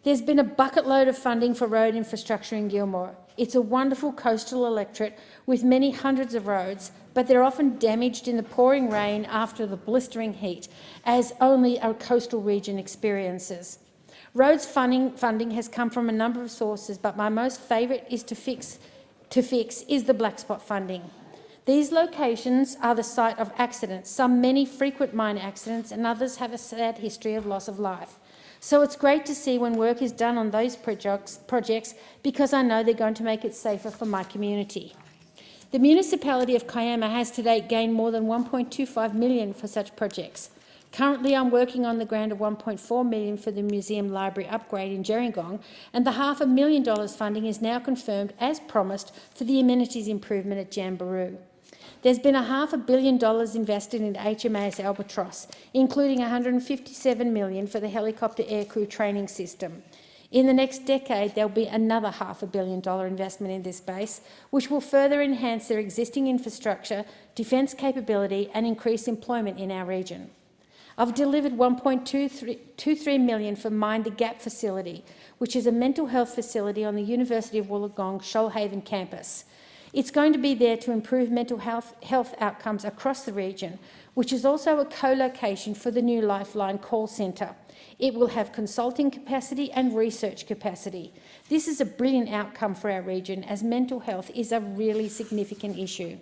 There's been a bucket load of funding for road infrastructure in Gilmore. It's a wonderful coastal electorate with many hundreds of roads, but they're often damaged in the pouring rain after the blistering heat, as only a coastal region experiences. Roads funding has come from a number of sources, but my most favourite is to fix is the black spot funding. These locations are the site of accidents, some many frequent minor accidents, and others have a sad history of loss of life. So it's great to see when work is done on those projects because I know they're going to make it safer for my community. The municipality of Kiama has to date gained more than $1.25 million for such projects. Currently, I'm working on the grant of $1.4 million for the museum library upgrade in Gerringong, and the $500,000 funding is now confirmed as promised for the amenities improvement at Jamboree. There's been $500 million invested in HMAS Albatross, including $157 million for the helicopter aircrew training system. In the next decade, there'll be another $500 million investment in this base, which will further enhance their existing infrastructure, defence capability and increase employment in our region. I've delivered $1.23 million for Mind the Gap facility, which is a mental health facility on the University of Wollongong Shoalhaven campus. It's going to be there to improve mental health outcomes across the region, which is also a co-location for the new Lifeline call centre. It will have consulting capacity and research capacity. This is a brilliant outcome for our region, as mental health is a really significant issue.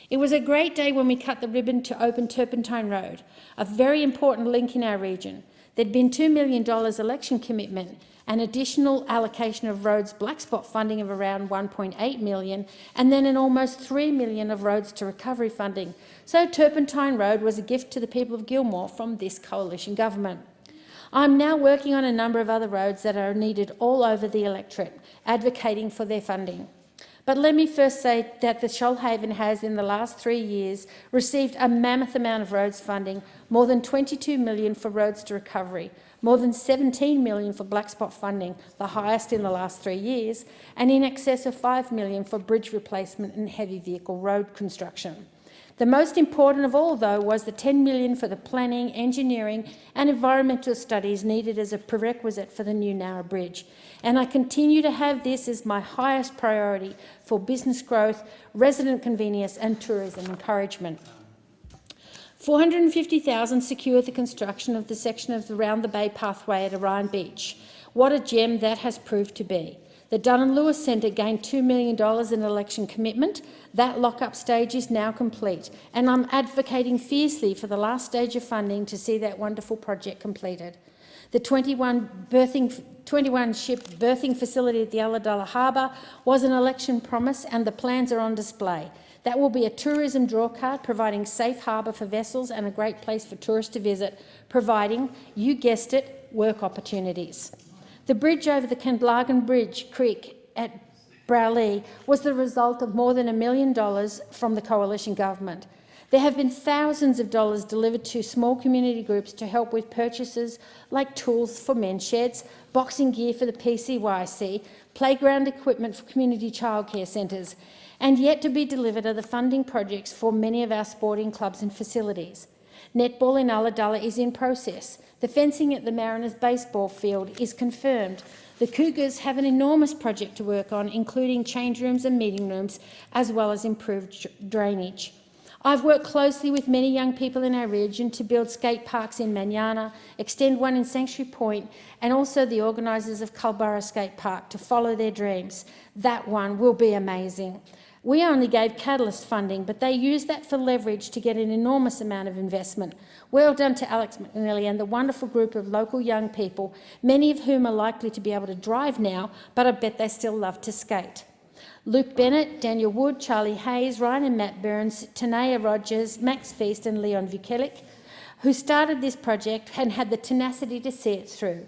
It was a great day when we cut the ribbon to open Turpentine Road, a very important link in our region. There'd been $2 million election commitment, an additional allocation of roads black spot funding of around $1.8 million, and then an almost $3 million of roads to recovery funding. So Turpentine Road was a gift to the people of Gilmore from this coalition government. I'm now working on a number of other roads that are needed all over the electorate, advocating for their funding. But let me first say that the Shoalhaven has, in the last 3 years, received a mammoth amount of roads funding, more than $22 million for roads to recovery, more than $17 million for black spot funding, the highest in the last 3 years, and in excess of $5 million for bridge replacement and heavy vehicle road construction. The most important of all, though, was the $10 million for the planning, engineering and environmental studies needed as a prerequisite for the new Nowra Bridge. And I continue to have this as my highest priority for business growth, resident convenience and tourism encouragement. $450,000 secured the construction of the section of the Round the Bay pathway at Orion Beach. What a gem that has proved to be. The Dunn & Lewis Centre gained $2 million in election commitment. That lock-up stage is now complete, and I'm advocating fiercely for the last stage of funding to see that wonderful project completed. The 21-ship berthing facility at the Ulladulla Harbour was an election promise, and the plans are on display. That will be a tourism drawcard, providing safe harbour for vessels and a great place for tourists to visit, providing, you guessed it, work opportunities. The bridge over the Candlargan Creek at Browlee was the result of more than $1 million from the coalition government. There have been thousands of dollars delivered to small community groups to help with purchases like tools for men's sheds, boxing gear for the PCYC, playground equipment for community childcare centres, and yet to be delivered are the funding projects for many of our sporting clubs and facilities. Netball in Ulladulla is in process. The fencing at the Mariners baseball field is confirmed. The Cougars have an enormous project to work on, including change rooms and meeting rooms, as well as improved drainage. I've worked closely with many young people in our region to build skate parks in Manana, extend one in Sanctuary Point, and also the organisers of Culburra Skate Park to follow their dreams. That one will be amazing. We only gave Catalyst funding, but they used that for leverage to get an enormous amount of investment. Well done to Alex McNeely and the wonderful group of local young people, many of whom are likely to be able to drive now, but I bet they still love to skate. Luke Bennett, Daniel Wood, Charlie Hayes, Ryan and Matt Burns, Tanea Rogers, Max Feast and Leon Vukelic, who started this project and had the tenacity to see it through.